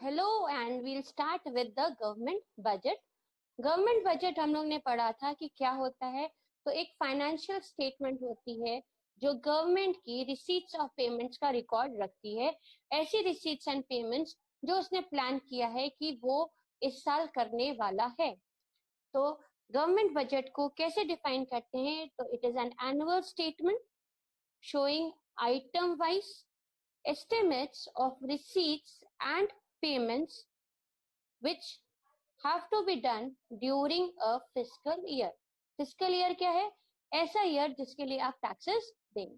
Hello and we'll start with the government budget. Government budget हम लोग ने पढ़ा था कि क्या होता है। तो एक फाइनेंशियल स्टेटमेंट होती है जो गवर्नमेंट की रिसीट्स और पेमेंट्स का रिकॉर्ड रखती है। ऐसी रिसीट्स एंड पेमेंट्स जो उसने प्लान किया है कि वो इस साल करने वाला है। तो गवर्नमेंट बजट को कैसे डिफाइन करते हैं? तो it is an annual statement showing item wise estimates of receipts and payments which have to be done during a fiscal year. Fiscal year क्या है? ऐसा ईयर जिसके लिए आप टैक्सेस देंगे।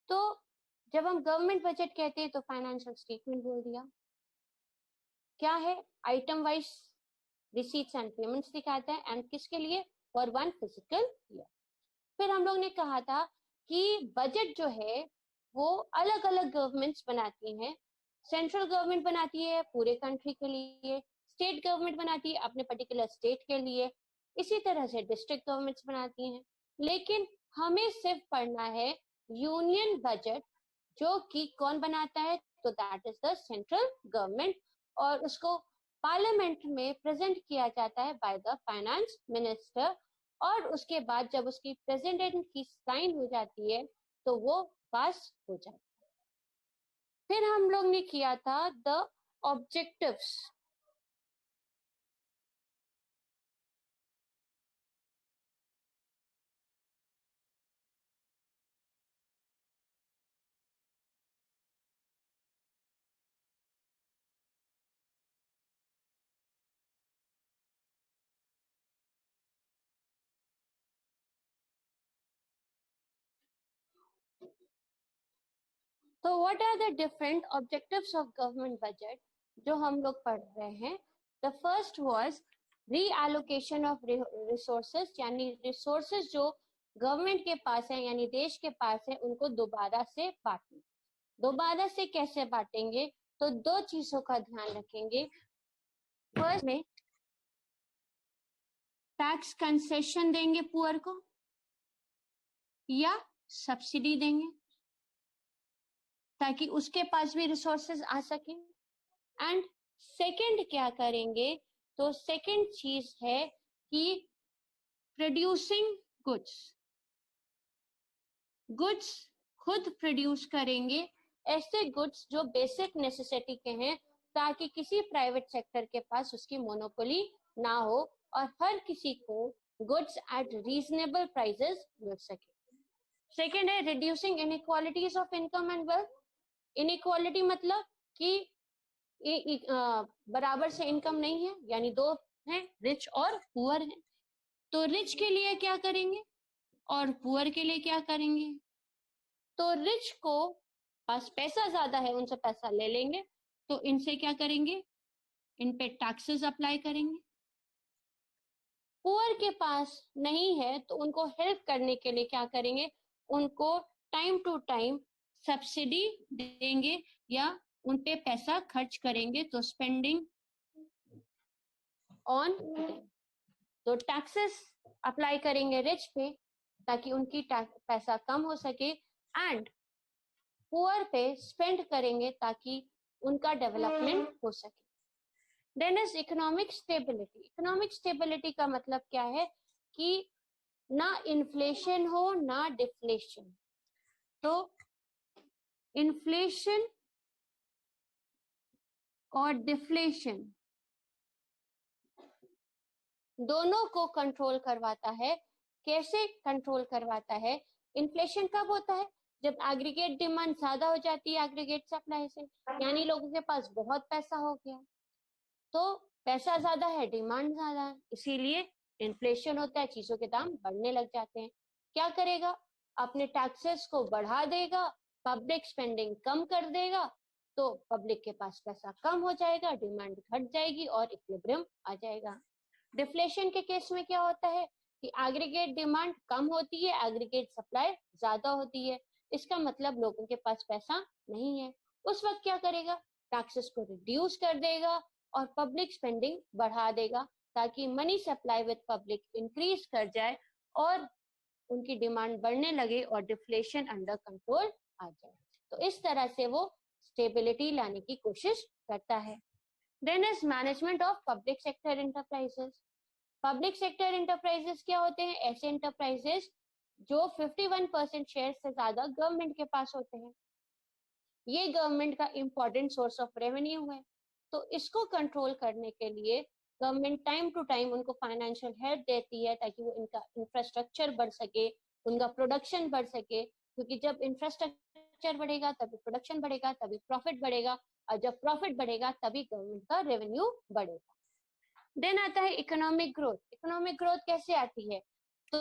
तो जब हम गवर्नमेंट बजट कहते हैं तो फाइनेंशियल स्टेटमेंट बोल दिया। क्या है? Item wise receipts and payments दिखाता है एंड किसके लिए? For one physical year. फिर हम लोग ने कहा था कि बजट जो है वो अलग अलग गवर्नमेंट्स बनाती हैं। सेंट्रल गवर्नमेंट बनाती है पूरे कंट्री के लिए, स्टेट गवर्नमेंट बनाती है अपने पर्टिकुलर स्टेट के लिए, इसी तरह से डिस्ट्रिक्ट गवर्नमेंट्स बनाती हैं। लेकिन हमें सिर्फ पढ़ना है यूनियन बजट, जो कि कौन बनाता है? तो that is the central government, और उसको पार्लियामेंट में प्रेजेंट किया जाता है बाय द फाइनेंस मिनिस्टर। और उसके बाद जब उसकी प्रेसिडेंट की साइन हो जाती है तो वो पास हो जाता है। फिर हम लोग ने किया था द ऑब्जेक्टिव्स। तो what are the different objectives of government budget जो हम लोग पढ़ रहे हैं? The first was reallocation of resources, यानी रिसोर्सेज जो गवर्नमेंट के पास है यानी देश के पास है उनको दोबारा से बांटना। दोबारा से कैसे बांटेंगे? तो दो चीजों का ध्यान रखेंगे। फर्स्ट में टैक्स कंसेशन देंगे पुअर को या सब्सिडी देंगे ताकि उसके पास भी रिसोर्सेज आ सके। एंड सेकंड क्या करेंगे? तो सेकंड चीज है कि प्रोड्यूसिंग गुड्स खुद प्रोड्यूस करेंगे, ऐसे गुड्स जो बेसिक नेसेसिटी के हैं, ताकि किसी प्राइवेट सेक्टर के पास उसकी मोनोपोली ना हो और हर किसी को गुड्स एट रीजनेबल प्राइसेस मिल सके। सेकेंड है reducing inequalities of income and wealth. Inequality मतलब कि बराबर से इनकम नहीं है, यानी दो हैं, रिच और पुअर हैं। तो रिच के लिए क्या करेंगे और पुअर के लिए क्या करेंगे? तो रिच को पास पैसा ज्यादा है, उनसे पैसा ले लेंगे, तो इनसे क्या करेंगे? इन पे टैक्सेस अप्लाई करेंगे। पुअर के पास नहीं है तो उनको हेल्प करने के लिए क्या करेंगे? उनको टाइम टू टाइम सब्सिडी देंगे या उन पे पैसा खर्च करेंगे, तो स्पेंडिंग ऑन, तो टैक्सेस अप्लाई करेंगे रिच पे ताकि उनकी पैसा कम हो सके, एंड पुअर पे स्पेंड करेंगे ताकि उनका डेवलपमेंट हो सके। Then is economic stability. Economic stability का मतलब क्या है? कि ना इन्फ्लेशन हो ना डिफ्लेशन। तो इन्फ्लेशन और डिफ्लेशन दोनों को कंट्रोल करवाता है। कैसे कंट्रोल करवाता है? इन्फ्लेशन कब होता है? जब एग्रीगेट डिमांड ज्यादा हो जाती है एग्रीगेट सप्लाई से, यानी लोगों के पास बहुत पैसा हो गया, तो पैसा ज्यादा है, डिमांड ज्यादा है, इसीलिए इन्फ्लेशन होता है, चीजों के दाम बढ़ने लग जाते हैं। क्या करेगा? अपने टैक्सेस को बढ़ा देगा, पब्लिक स्पेंडिंग कम कर देगा, तो पब्लिक के पास पैसा कम हो जाएगा, डिमांड घट जाएगी और इक्विलिब्रियम आ जाएगा। डिफ्लेशन के केस में क्या होता है कि एग्रीगेट डिमांड कम होती है, एग्रीगेट सप्लाई ज्यादा होती है, इसका मतलब लोगों के पास पैसा नहीं है। उस वक्त क्या करेगा? टैक्सेस को रिड्यूस कर देगा और पब्लिक स्पेंडिंग बढ़ा देगा ताकि money supply with public increase कर जाए और उनकी डिमांड बढ़ने लगे और डिफ्लेशन अंडर कंट्रोल आ जाए। तो इस तरह से वो स्टेबिलिटी लाने की कोशिश करता है। Then is management of public sector enterprises. Public sector enterprises क्या होते हैं? ऐसे एंटरप्राइजेस जो 51% शेयर से ज्यादा गवर्नमेंट के पास होते हैं। ये गवर्नमेंट का इंपॉर्टेंट सोर्स ऑफ रेवेन्यू है, तो इसको कंट्रोल करने के लिए गवर्नमेंट टाइम टू टाइम उनको फाइनेंशियल हेल्प देती है ताकि वो इनका इंफ्रास्ट्रक्चर बढ़ सके, उनका प्रोडक्शन बढ़ सके, क्योंकि जब इंफ्रास्ट्रक्चर बढ़ेगा तभी प्रोडक्शन बढ़ेगा, तभी प्रॉफिट बढ़ेगा, और जब प्रॉफिट बढ़ेगा तभी गवर्नमेंट का रेवेन्यू बढ़ेगा। देन आता है इकोनॉमिक ग्रोथ। इकोनॉमिक ग्रोथ कैसे आती है? तो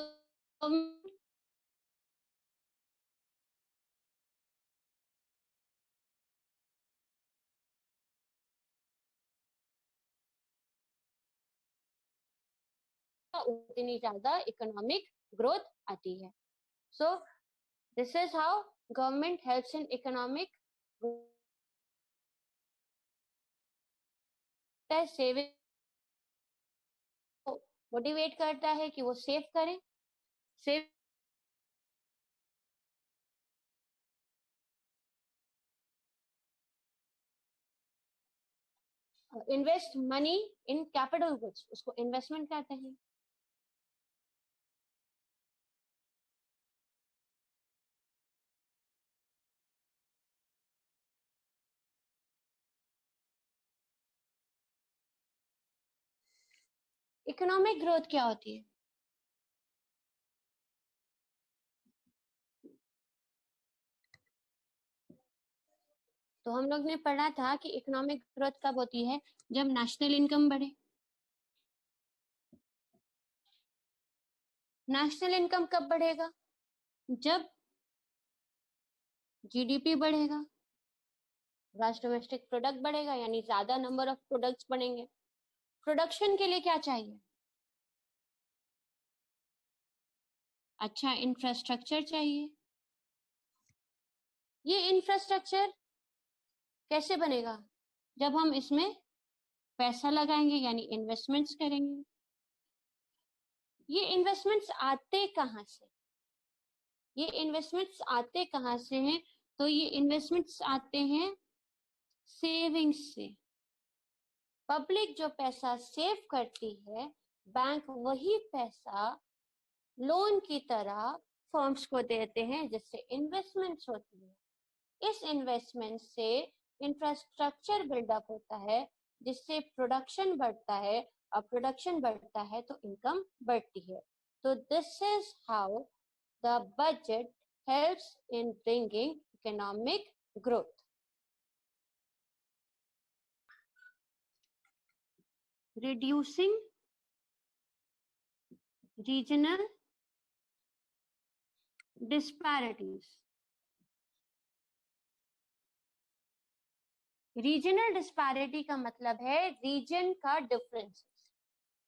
उतनी ज्यादा इकोनॉमिक ग्रोथ आती है। So this is how government helps in economic saving, motivate करता है कि वो सेव करें, save invest money in capital goods, उसको इन्वेस्टमेंट कहते हैं। इकोनॉमिक ग्रोथ क्या होती है? तो हम लोग ने पढ़ा था कि इकोनॉमिक ग्रोथ कब होती है? जब नेशनल इनकम बढ़े। नेशनल इनकम कब बढ़ेगा? जब जीडीपी बढ़ेगा, ग्रॉस डोमेस्टिक प्रोडक्ट बढ़ेगा, यानी ज्यादा नंबर ऑफ प्रोडक्ट्स बनेंगे। प्रोडक्शन के लिए क्या चाहिए? अच्छा इंफ्रास्ट्रक्चर चाहिए। ये इंफ्रास्ट्रक्चर कैसे बनेगा? जब हम इसमें पैसा लगाएंगे, यानी इन्वेस्टमेंट्स करेंगे। ये इन्वेस्टमेंट्स आते कहाँ से? ये इन्वेस्टमेंट्स आते कहाँ से हैं? तो ये इन्वेस्टमेंट्स आते हैं सेविंग्स से। पब्लिक जो पैसा सेव करती है, बैंक वही पैसा लोन की तरह फर्म्स को देते हैं, जिससे इन्वेस्टमेंट्स होती है। इस इन्वेस्टमेंट से इंफ्रास्ट्रक्चर बिल्डअप होता है, जिससे प्रोडक्शन बढ़ता है, और प्रोडक्शन बढ़ता है तो इनकम बढ़ती है। तो this is how the budget helps in bringing economic growth. Reducing regional disparities. Regional disparity का मतलब है रीजन का डिफरेंसेस।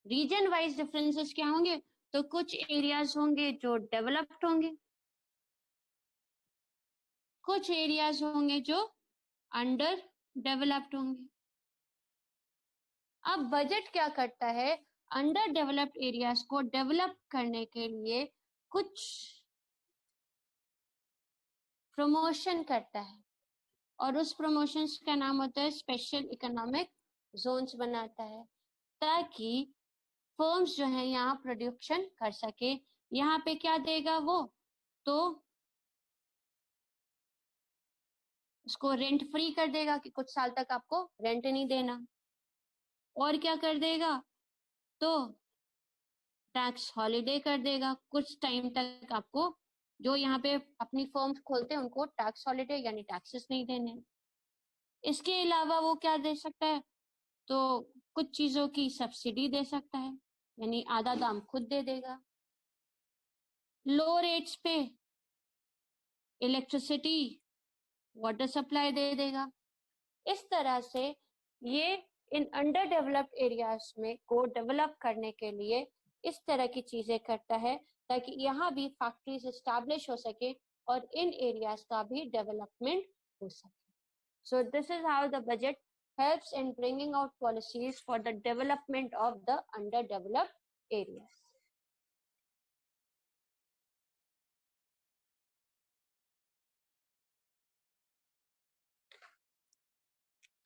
रीजन वाइज डिफरेंसेस क्या होंगे? तो कुछ एरियाज होंगे जो डेवलप्ड होंगे, कुछ एरियाज होंगे जो अंडर डेवलप्ड होंगे। अब बजट क्या करता है? अंडर डेवलप्ड एरियाज को डेवलप करने के लिए कुछ प्रमोशन करता है, और उस प्रमोशंस का नाम होता है स्पेशल इकोनॉमिक जोन्स बनाता है, ताकि फर्म्स जो है यहाँ प्रोडक्शन कर सके। यहाँ पे क्या देगा वो? तो उसको रेंट फ्री कर देगा कि कुछ साल तक आपको रेंट नहीं देना। और क्या कर देगा? तो टैक्स हॉलीडे कर देगा, कुछ टाइम तक आपको जो यहाँ पे अपनी फर्म्स खोलते हैं उनको टैक्स हॉलीडे यानी टैक्सेस नहीं देने। इसके अलावा वो क्या दे सकता है? तो कुछ चीजों की सब्सिडी दे सकता है, यानी आधा दाम खुद दे देगा। लो रेट्स पे इलेक्ट्रिसिटी वाटर सप्लाई दे देगा। इस तरह से ये इन अंडर डेवलप्ड एरियाज में को डेवलप करने के लिए इस तरह की चीजें करता है, ताकि यहाँ भी फैक्ट्रीज एस्टैब्लिश हो सके और इन एरियाज का भी डेवलपमेंट हो सके। So this is how the budget helps in bringing out policies for the development of the underdeveloped areas.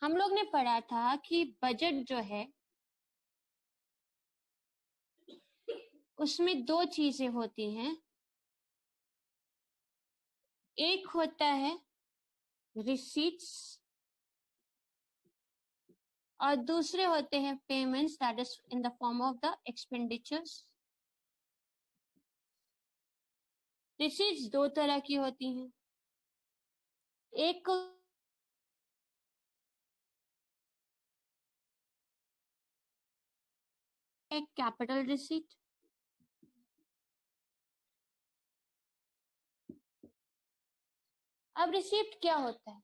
हम लोग ने पढ़ा था कि बजट जो है उसमें दो चीजें होती हैं, एक होता है रिसीट्स और दूसरे होते हैं payments, that is in the form of the expenditures. Receipts दो तरह की होती हैं, एक को एक कैपिटल रिसीट। अब रिसीप्ट क्या होता है?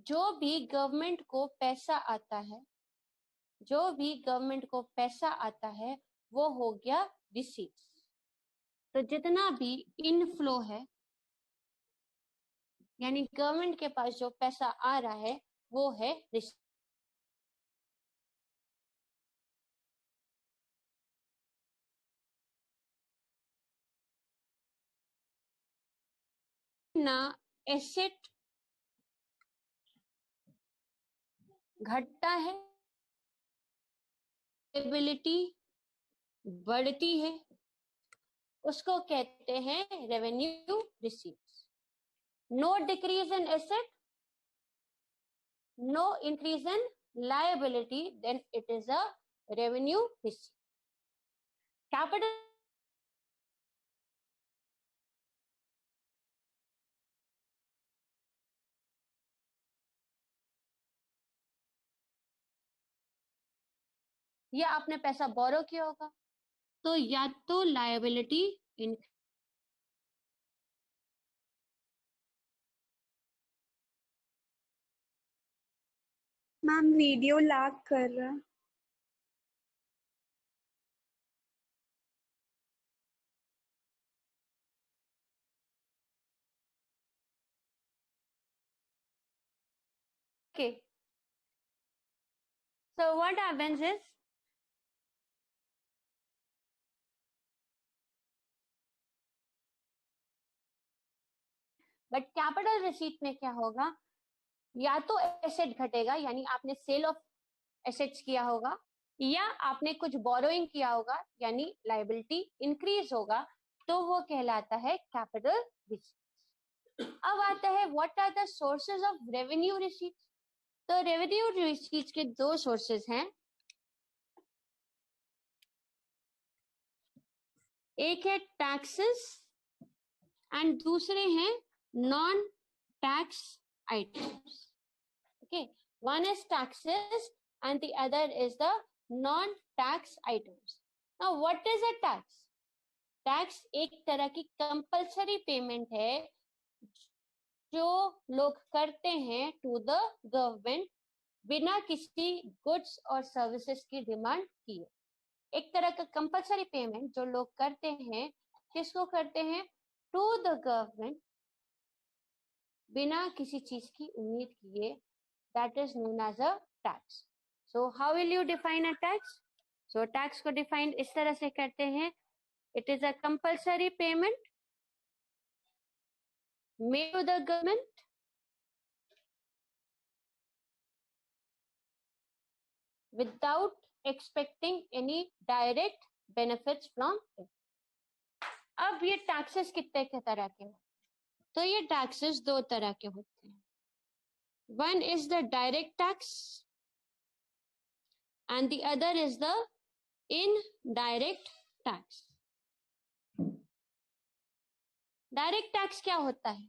जो भी गवर्नमेंट को पैसा आता है, जो भी गवर्नमेंट को पैसा आता है वो हो गया रिसीट्स। तो जितना भी इनफ्लो है, यानी गवर्नमेंट के पास जो पैसा आ रहा है वो है रिसीट। ना एसेट घटता है, लायबिलिटी बढ़ती है, उसको कहते हैं revenue receipts. No decrease in asset, no increase in liability, then it is a revenue receipt. Capital या आपने पैसा बोरो किया होगा तो या तो लायबिलिटी इन। मैम वीडियो लैग कर रहा है। Okay, so what happens is but capital receipt में क्या होगा, या तो एसेट घटेगा यानी आपने सेल ऑफ एसेट्स किया होगा, या आपने कुछ बोरोइंग किया होगा यानी लायबिलिटी इंक्रीज होगा, तो वो कहलाता है कैपिटल रिसीट। अब आता है what are the sources of revenue receipts. तो रेवेन्यू रिसीट्स के दो सोर्सेज हैं, एक है टैक्सेस एंड दूसरे हैं non tax items. Okay, one is taxes and the other is the non-tax items. Now, what is a tax? Tax एक तरह की compulsory payment है जो लोग करते हैं to the government बिना किसी goods और services की डिमांड किए। एक तरह का compulsory payment जो लोग करते हैं, किसको करते हैं? To the government बिना किसी चीज की उम्मीद किए, that is known as a tax. So how will you define a tax? So tax को define इस तरह से करते हैं, it is a compulsory payment made to the government without expecting any direct benefits from it. अब ये taxes कितने के तरह के होते हैं? तो ये taxes दो तरह के होते हैं, one is the direct tax and the other is the indirect tax. Direct tax क्या होता है?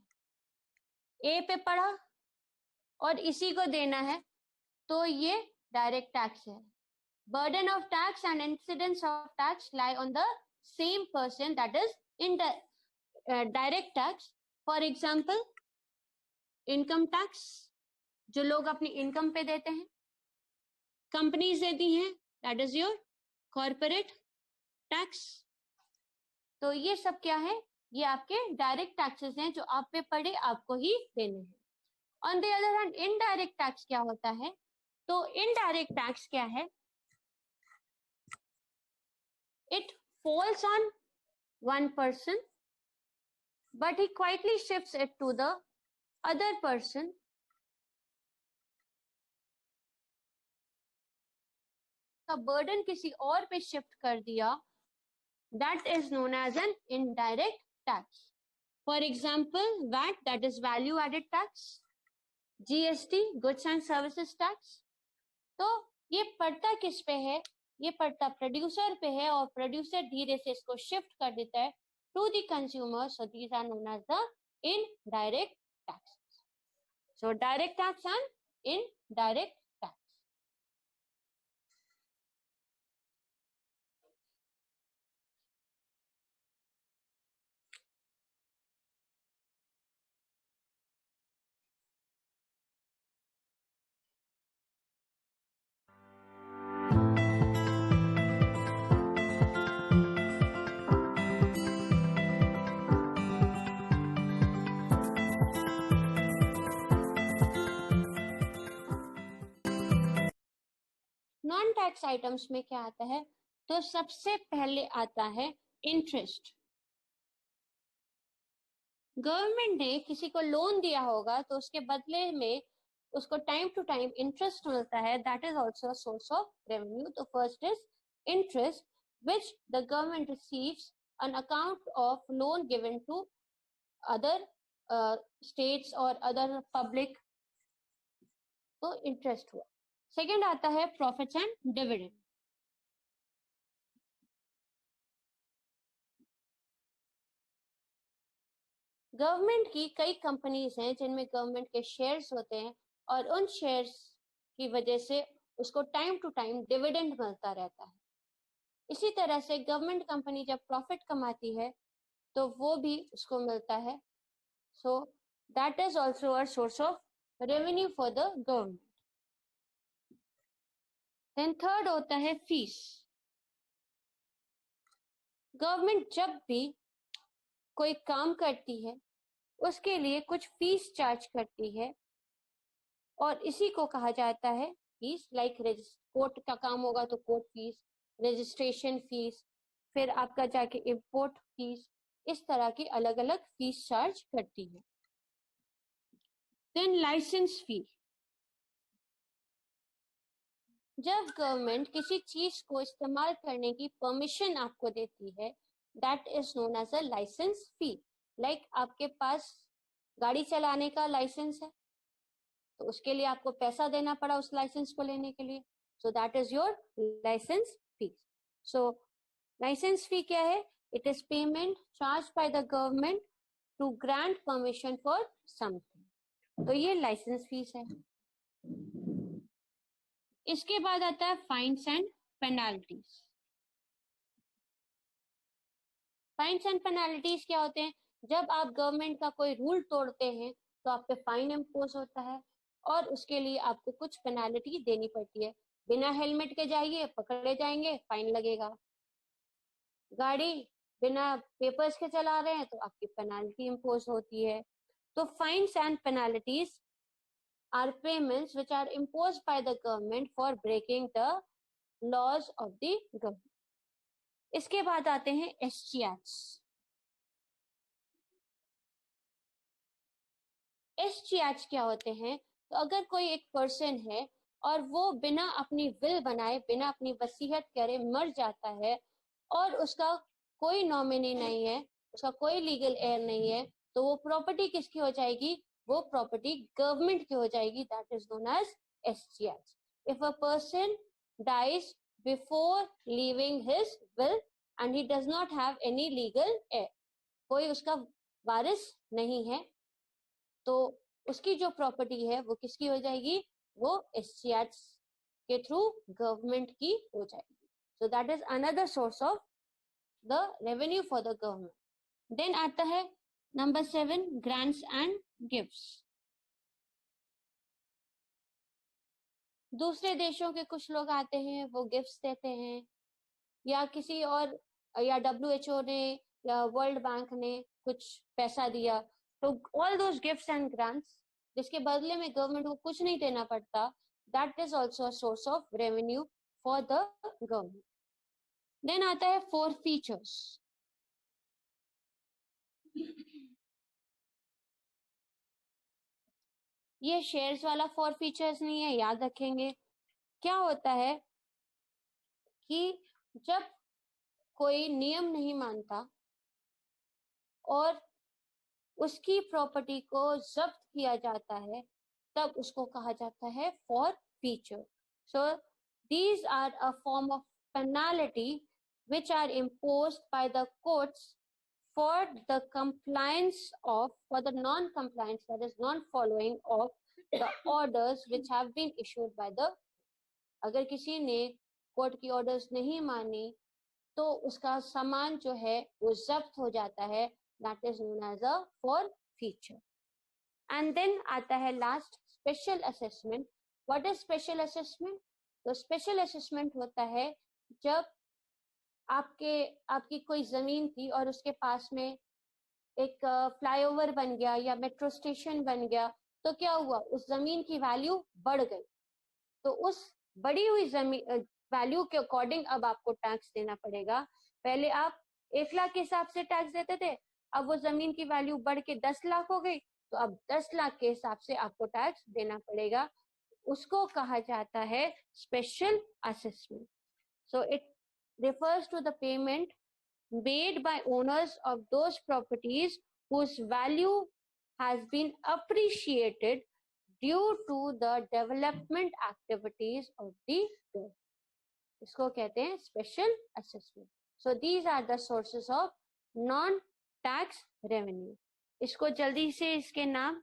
ए पे पड़ा और इसी को देना है, तो ये डायरेक्ट टैक्स है। Burden of tax and incidence of tax lie on the same person, that is in direct tax. For example income tax जो लोग अपनी इनकम पे देते हैं, कंपनीज देती हैं, that is your corporate tax. तो ये सब क्या है? ये आपके डायरेक्ट टैक्सेस हैं जो आप पे पड़े आपको ही देने हैं। On the other hand indirect tax क्या होता है? तो इनडायरेक्ट टैक्स क्या है? It falls on one person but he quietly shifts it to the other person का बर्डन किसी और पे शिफ्ट कर दिया, that is known as an indirect tax. For example, VAT, that is value added tax, GST, goods and services tax. तो ये पड़ता किस पे है? ये पड़ता प्रोड्यूसर पे है और प्रोड्यूसर धीरे से इसको शिफ्ट कर देता है to the consumer. So these are known as the indirect taxes. So direct tax and indirect tax. Non tax items में क्या आता है? तो सबसे पहले आता है इंटरेस्ट. गवर्नमेंट ने किसी को लोन दिया होगा तो उसके बदले में उसको टाइम टू टाइम इंटरेस्ट मिलता है. That is also source of revenue. तो first is interest which the government receives on account of loan given to other states और अदर पब्लिक. तो इंटरेस्ट हुआ. सेकेंड आता है प्रॉफिट्स एंड डिविडेंड. गवर्नमेंट की कई कंपनीज हैं जिनमें गवर्नमेंट के शेयर्स होते हैं और उन शेयर्स की वजह से उसको टाइम टू टाइम डिविडेंड मिलता रहता है. इसी तरह से गवर्नमेंट कंपनी जब प्रॉफिट कमाती है तो वो भी उसको मिलता है. So that is also a source of revenue for the government. Then third होता है फीस. गवर्नमेंट जब भी कोई काम करती है उसके लिए कुछ फीस चार्ज करती है और इसी को कहा जाता है फीस. लाइक कोर्ट का काम होगा तो कोर्ट फीस, रजिस्ट्रेशन फीस, फिर आपका जाके इंपोर्ट फीस, इस तरह की अलग अलग फीस चार्ज करती है. देन लाइसेंस फी. जब गवर्नमेंट किसी चीज को इस्तेमाल करने की परमिशन आपको देती है, that is known as a licence fee. Like आपके पास गाड़ी चलाने का लाइसेंस है तो उसके लिए आपको पैसा देना पड़ा उस लाइसेंस को लेने के लिए. So that is your licence fee. So licence fee क्या है? It is payment charge by the government to grant permission for something. तो ये लाइसेंस फीस है. इसके बाद आता है fines and penalties. Fines and penalties क्या होते हैं? जब आप गवर्नमेंट का कोई रूल तोड़ते हैं तो आप पे फाइन इम्पोज होता है और उसके लिए आपको कुछ पेनाल्टी देनी पड़ती है. बिना हेलमेट के जाइए, पकड़े जाएंगे, फाइन लगेगा. गाड़ी बिना पेपर्स के चला रहे हैं तो आपकी पेनाल्टी इम्पोज होती है. तो fines and penalties are payments which are imposed by the government for breaking the laws of the government. इसके बाद आते हैं SGRs. SGRs क्या होते हैं? तो अगर कोई एक पर्सन है और वो बिना अपनी विल बनाए, बिना अपनी वसीयत करे मर जाता है और उसका कोई नॉमिनी नहीं है, उसका कोई लीगल हेयर नहीं है, तो वो प्रॉपर्टी किसकी हो जाएगी? वो प्रॉपर्टी गवर्नमेंट की हो जाएगी. That is known as SGRs. If a person dies before leaving his will and he does not have any legal heir, कोई उसका वारिस नहीं है, तो उसकी जो प्रॉपर्टी है वो किसकी हो जाएगी? वो SGRs के थ्रू गवर्नमेंट की हो जाएगी. So that is another source of the revenue for the government. Then आता है नंबर 7, ग्रांट्स एंड गिफ्ट्स. दूसरे देशों के कुछ लोग आते हैं, वो गिफ्ट्स देते हैं, या किसी और, या WHO ने या वर्ल्ड बैंक ने कुछ पैसा दिया, तो all those gifts and grants जिसके बदले में गवर्नमेंट को कुछ नहीं देना पड़ता, that is also a source of revenue for the government. Then आता है फोर फीचर्स. ये शेयर्स वाला फोर फीचर्स नहीं है, याद रखेंगे. क्या होता है? कि जब कोई नियम नहीं मानता और उसकी प्रॉपर्टी को जब्त किया जाता है, तब उसको कहा जाता है for feature. So these are a form of penalty which are imposed by the courts for the non-compliance, that is non-following of the orders which have been issued by the. अगर किसी ने कोर्ट की orders नहीं मानी तो उसका सामान जो है वो जब्त हो जाता है. That is known as a forfeiture. And then आता है last, special assessment. What is special assessment? तो स्पेशल असेसमेंट होता है जब आपकी कोई जमीन थी और उसके पास में एक फ्लाईओवर बन गया या मेट्रो स्टेशन बन गया, तो क्या हुआ, उस जमीन की वैल्यू बढ़ गई. तो उस बढ़ी हुई जमीन वैल्यू के अकॉर्डिंग अब आपको टैक्स देना पड़ेगा. पहले आप 1 लाख के हिसाब से टैक्स देते थे, अब वो जमीन की वैल्यू बढ़ के 10 लाख हो गई, तो अब 10 लाख के हिसाब से आपको टैक्स देना पड़ेगा. उसको कहा जाता है special assessment. So it refers to the payment made by owners of those properties whose value has been appreciated due to the development activities of the government. इसको कहते हैं special assessment. So these are the sources of non tax revenue. इसको जल्दी से इसके नाम